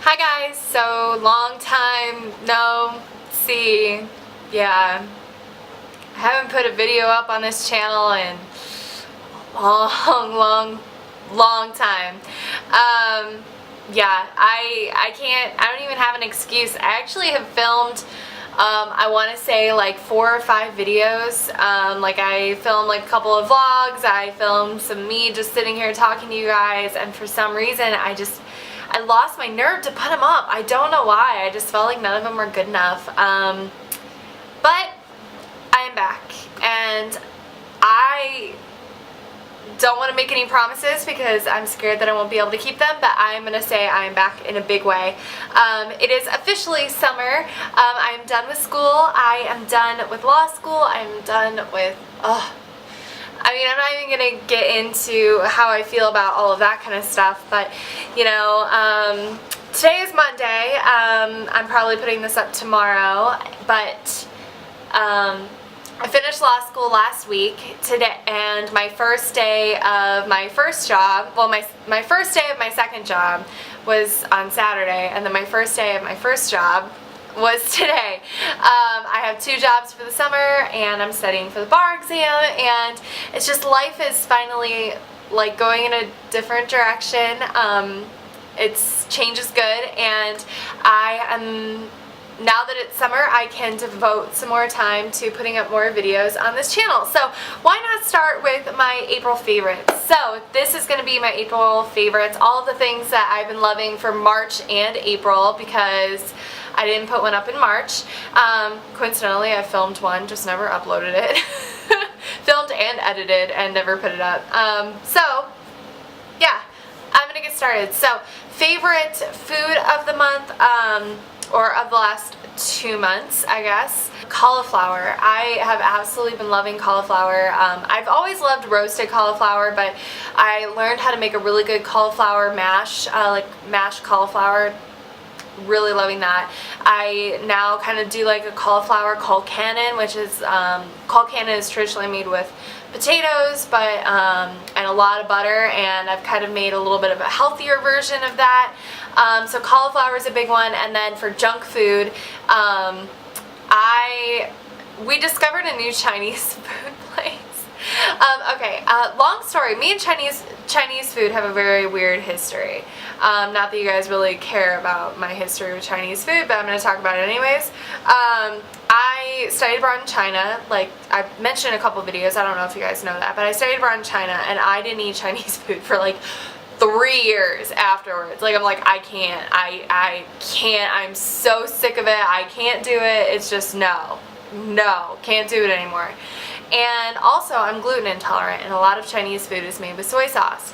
Hi guys, so long time no see. Yeah, I haven't put a video up on this channel in a long time. Yeah, I don't even have an excuse. I actually have filmed I want to say like 4 or 5 videos. Like I filmed like a couple of vlogs, I filmed some me just sitting here talking to you guys, and for some reason I lost my nerve to put them up. I don't know why. I just felt like none of them were good enough. But I am back, and I don't want to make any promises because I'm scared that I won't be able to keep them, but I'm going to say I'm back in a big way. It is officially summer. I'm done with school. I am done with law school. I'm done with, I mean, I'm not even going to get into how I feel about all of that kind of stuff, but, you know, today is Monday. I'm probably putting this up tomorrow, but I finished law school last week today, and my first day of my first job, well, my first day of my second job was on Saturday, and then my first day of my first job was today. I have 2 jobs for the summer, and I'm studying for the bar exam, and it's just life is finally like going in a different direction. Change is good, and now that it's summer, I can devote some more time to putting up more videos on this channel. So why not start with my April favorites? So this is going to be my April favorites, all of the things that I've been loving for March and April, because I didn't put one up in March. Coincidentally, I filmed one, just never uploaded it. Filmed and edited and never put it up. So yeah, I'm going to get started. So favorite food of the month, or of the last 2 months, I guess. Cauliflower. I have absolutely been loving cauliflower. I've always loved roasted cauliflower, but I learned how to make a really good cauliflower mash, like mashed cauliflower. Really loving that. I now kind of do like a cauliflower colcannon, which is, colcannon is traditionally made with potatoes, but and a lot of butter, and I've kind of made a little bit of a healthier version of that. So cauliflower is a big one, and then for junk food, we discovered a new Chinese food place. Okay, long story. Me and Chinese food have a very weird history. Not that you guys really care about my history with Chinese food, but I'm going to talk about it anyways. I studied abroad in China. Like I mentioned in a couple videos, I don't know if you guys know that, but I studied abroad in China, and I didn't eat Chinese food for like 3 years afterwards. Like I'm like, I can't, I'm so sick of it, I can't do it, it's just no, can't do it anymore. And also I'm gluten intolerant, and a lot of Chinese food is made with soy sauce.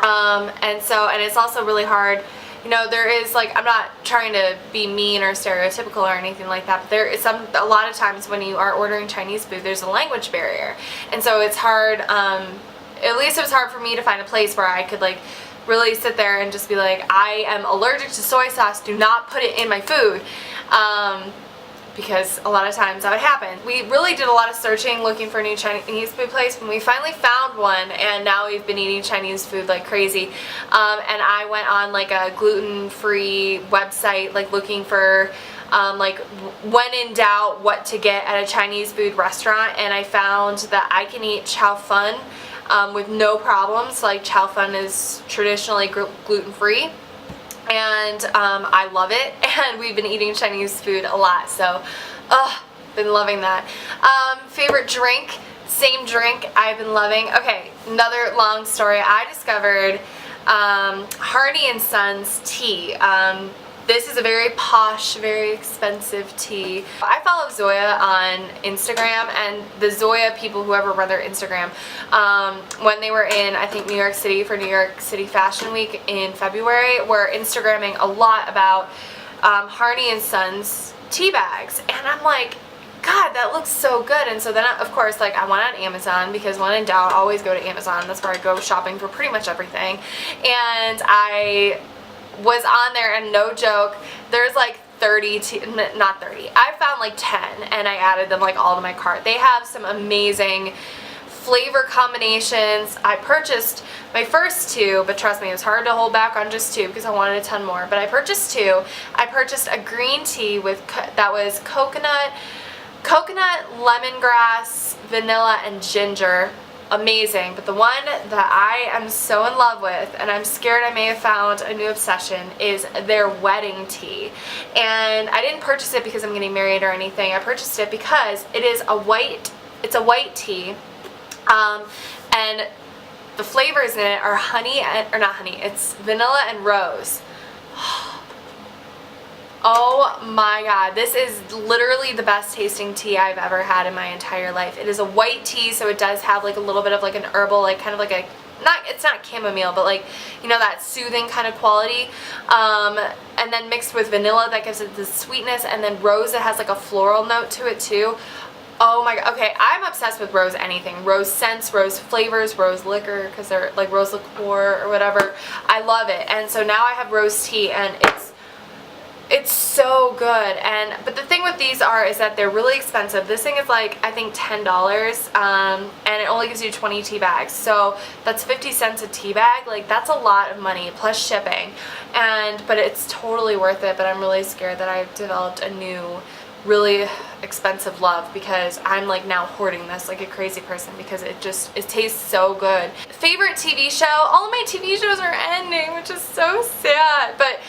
And it's also really hard. You know, there is, like, I'm not trying to be mean or stereotypical or anything like that, but there is a lot of times when you are ordering Chinese food, there's a language barrier. And so it's hard, at least it was hard for me to find a place where I could, like, really sit there and just be like, I am allergic to soy sauce, do not put it in my food. Because a lot of times that would happen. We really did a lot of searching looking for a new Chinese food place, when we finally found one, and now we've been eating Chinese food like crazy. And I went on like a gluten-free website, like looking for like when in doubt what to get at a Chinese food restaurant, and I found that I can eat chow fun with no problems. Like chow fun is traditionally gluten-free. And I love it, and we've been eating Chinese food a lot, so been loving that. Favorite drink, same drink I've been loving. Okay, another long story. I discovered Harney & Sons tea. This is a very posh, very expensive tea. I follow Zoya on Instagram, and the Zoya people, whoever run their Instagram, when they were in, I think, New York City for New York City Fashion Week in February, were Instagramming a lot about Harney & Sons tea bags. And I'm like, God, that looks so good. And so then, of course, like, I went on Amazon, because when in doubt, always go to Amazon. That's where I go shopping for pretty much everything. And I was on there, and no joke, there's like 30, not 30, I found like 10, and I added them like all to my cart. They have some amazing flavor combinations. I purchased my first two, but trust me, it was hard to hold back on just two because I wanted a ton more. But I purchased two. I purchased a green tea with that was coconut, lemongrass, vanilla, and ginger. Amazing. But the one that I am so in love with, and I'm scared I may have found a new obsession, is their wedding tea. And I didn't purchase it because I'm getting married or anything. I purchased it because it is it's a white tea, and the flavors in it are honey or not honey, it's vanilla and rose. Oh my god, this is literally the best tasting tea I've ever had in my entire life. It is a white tea, so it does have like a little bit of like an herbal, like kind of like a, it's not chamomile, but like, you know, that soothing kind of quality. And then mixed with vanilla, that gives it the sweetness, and then rose, it has like a floral note to it too. Oh my god, okay, I'm obsessed with rose anything. Rose scents, rose flavors, rose liquor, because they're like rose liqueur or whatever. I love it. And so now I have rose tea, and it's so good. But the thing with these is that they're really expensive. This thing is like, I think $10, and it only gives you 20 tea bags. So that's 50 cents a tea bag. Like, that's a lot of money plus shipping. But it's totally worth it. But I'm really scared that I've developed a new really expensive love, because I'm like now hoarding this like a crazy person because it tastes so good. Favorite TV show? All of my TV shows are ending, which is so sad. But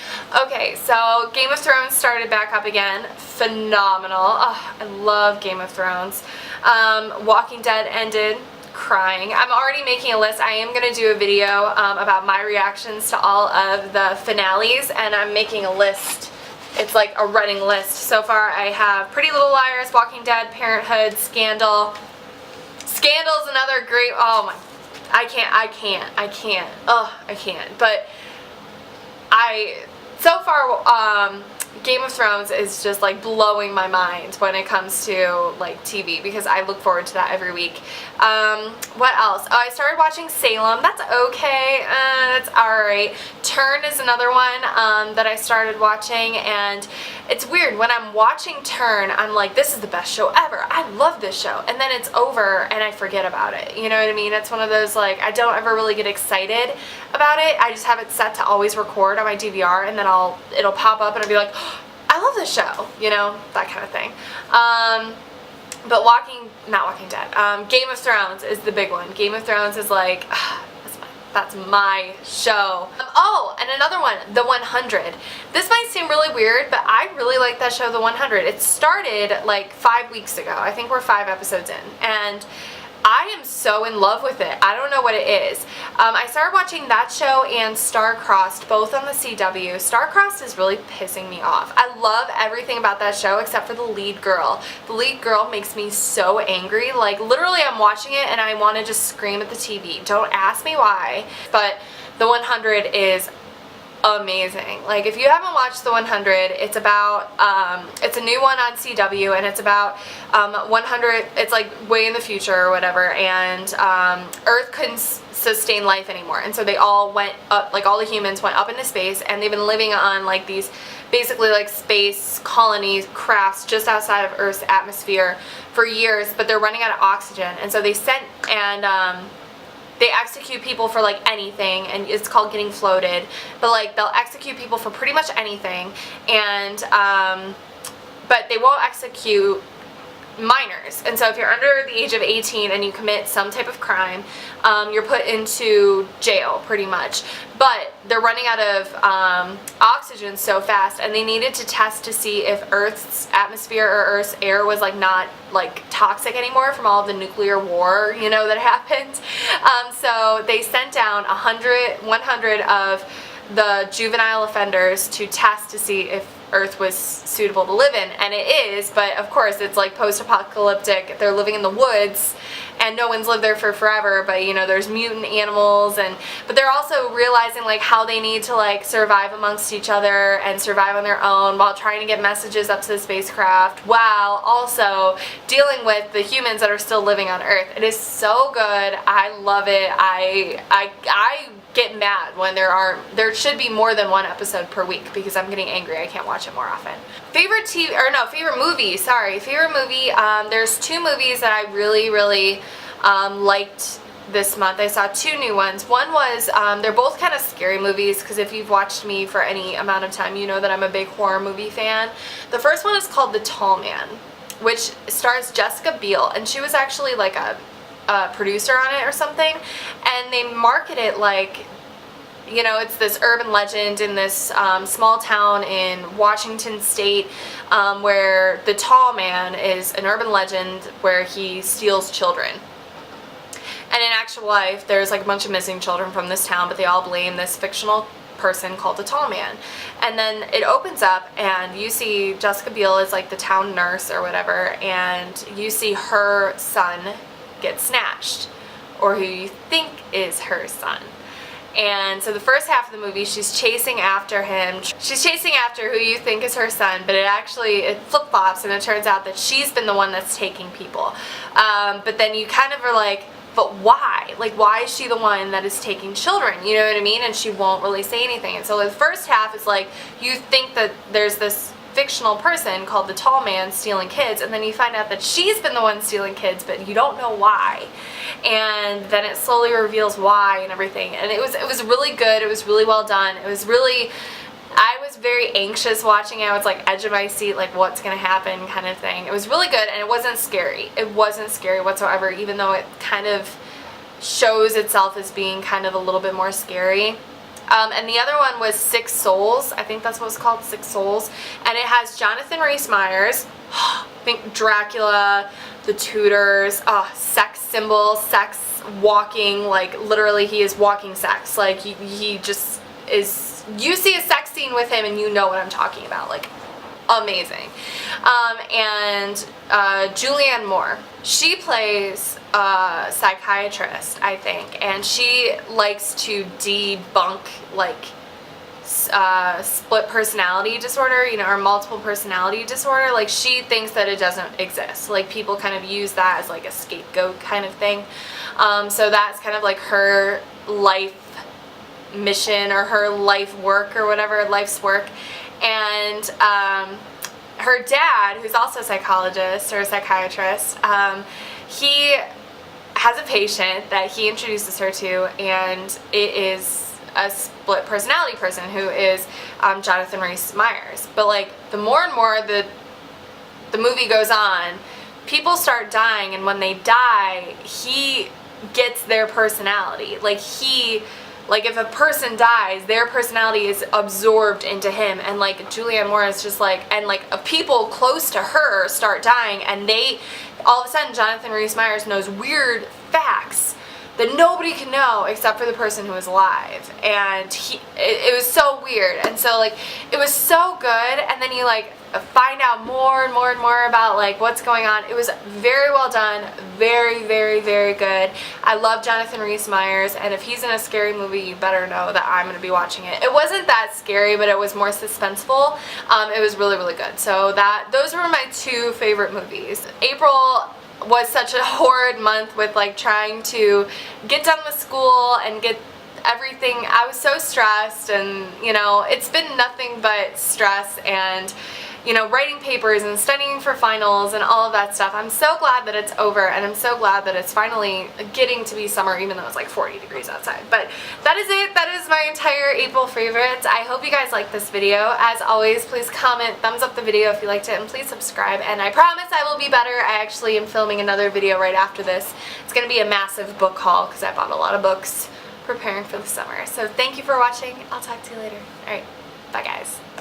okay, so Game of Thrones started back up again. Phenomenal. Oh, I love Game of Thrones. Walking Dead ended. Crying. I'm already making a list. I am going to do a video about my reactions to all of the finales, and I'm making a list. It's like a running list. So far I have Pretty Little Liars, Walking Dead, Parenthood, Scandal. Scandal's another great, oh my, I can't. Ugh, I can't. But so far, Game of Thrones is just like blowing my mind when it comes to like TV, because I look forward to that every week. What else? Oh, I started watching Salem. That's okay. That's alright. Turn is another one that I started watching, and it's weird. When I'm watching Turn, I'm like, this is the best show ever. I love this show. And then it's over and I forget about it. You know what I mean? It's one of those, like, I don't ever really get excited about it. I just have it set to always record on my DVR, and then it'll pop up and I'll be like, oh, I love this show, you know, that kind of thing. But not Walking Dead, Game of Thrones is the big one. Game of Thrones is like, that's my show. Oh, and another one, The 100. This might seem really weird, but I really like that show, The 100. It started like 5 weeks ago. I think we're 5 episodes in, and I am so in love with it. I don't know what it is. I started watching that show and Star-Crossed, both on the CW. Star-Crossed is really pissing me off. I love everything about that show except for the lead girl. The lead girl makes me so angry. Like, literally, I'm watching it and I want to just scream at the TV. Don't ask me why, but The 100 is amazing. Like, if you haven't watched The 100, it's about, it's a new one on CW, and it's about 100, it's like way in the future or whatever, and Earth couldn't sustain life anymore, and so they all went up, like all the humans went up into space, and they've been living on like these basically like space colonies, crafts just outside of Earth's atmosphere for years, but they're running out of oxygen, and so they sent, and they execute people for like anything, and it's called getting floated, but like they'll execute people for pretty much anything, and but they won't execute minors. And so if you're under the age of 18 and you commit some type of crime, you're put into jail pretty much. But they're running out of oxygen so fast, and they needed to test to see if Earth's atmosphere or Earth's air was like not like toxic anymore from all of the nuclear war, you know, that happened. So they sent down 100 of the juvenile offenders to test to see if Earth was suitable to live in, and it is, but of course it's like post-apocalyptic. They're living in the woods, and no one's lived there for forever, but you know, there's mutant animals, but they're also realizing like how they need to like survive amongst each other and survive on their own while trying to get messages up to the spacecraft, while also dealing with the humans that are still living on Earth. It is so good. I love it. I get mad when there should be more than one episode per week, because I'm getting angry I can't watch it more often. Favorite movie, sorry. Favorite movie, there's 2 movies that I really liked this month. I saw 2 new ones. One was, they're both kind of scary movies, because if you've watched me for any amount of time, you know that I'm a big horror movie fan. The first one is called The Tall Man, which stars Jessica Biel, and she was actually like a producer on it or something, and they market it like, you know, it's this urban legend in this small town in Washington State, where the tall man is an urban legend where he steals children. And in actual life, there's like a bunch of missing children from this town, but they all blame this fictional person called the Tall Man. And then it opens up and you see Jessica Biel is like the town nurse or whatever, and you see her son get snatched, or who you think is her son. And so the first half of the movie, she's chasing after him. She's chasing after who you think is her son, but it flip-flops, and it turns out that she's been the one that's taking people. But then you kind of are like, but why? Like, why is she the one that is taking children? You know what I mean? And she won't really say anything. And so the first half is like, you think that there's this fictional person called the Tall Man stealing kids, and then you find out that she's been the one stealing kids, but you don't know why. And then it slowly reveals why and everything. And it was really good. It was really well done. It was really, I was very anxious watching it. I was like edge of my seat, like what's gonna happen kind of thing. It was really good, and it wasn't scary. It wasn't scary whatsoever, even though it kind of shows itself as being kind of a little bit more scary. And the other one was Six Souls. I think that's what it's called, Six Souls. And it has Jonathan Rhys-Meyers, think Dracula, The Tudors, sex symbol, sex walking, like literally he is walking sex. Like he just is, you see a sex scene with him and you know what I'm talking about, like amazing. And Julianne Moore, she plays a psychiatrist, I think, and she likes to debunk like split personality disorder, you know, or multiple personality disorder. Like she thinks that it doesn't exist. Like people kind of use that as like a scapegoat kind of thing. So that's kind of like her life mission, or her life work, or whatever, life's work. And her dad, who's also a psychologist or a psychiatrist, he has a patient that he introduces her to, and it is a split personality person who is Jonathan Rhys-Meyers. But like the more and more the movie goes on, people start dying, and when they die, he gets their personality. Like if a person dies, their personality is absorbed into him, and like Julianne Moore is just like, and like people close to her start dying, and they, all of a sudden Jonathan Rhys-Meyers knows weird facts that nobody can know except for the person who is alive. And it was so weird, and so like it was so good, and then you like find out more and more and more about like what's going on. It was very well done, very, very, very good. I love Jonathan Rhys-Meyers, and if he's in a scary movie, you better know that I'm going to be watching it. It wasn't that scary, but it was more suspenseful. It was really, really good. So those were my 2 favorite movies. April was such a horrid month with like trying to get done with school and get everything. I was so stressed, and you know, it's been nothing but stress, and you know, writing papers and studying for finals and all of that stuff. I'm so glad that it's over, and I'm so glad that it's finally getting to be summer, even though it's like 40 degrees outside. But that is it. That is my entire April favorites. I hope you guys liked this video. As always, please comment, thumbs up the video if you liked it, and please subscribe. And I promise I will be better. I actually am filming another video right after this. It's going to be a massive book haul because I bought a lot of books preparing for the summer. So thank you for watching. I'll talk to you later. Alright, bye guys.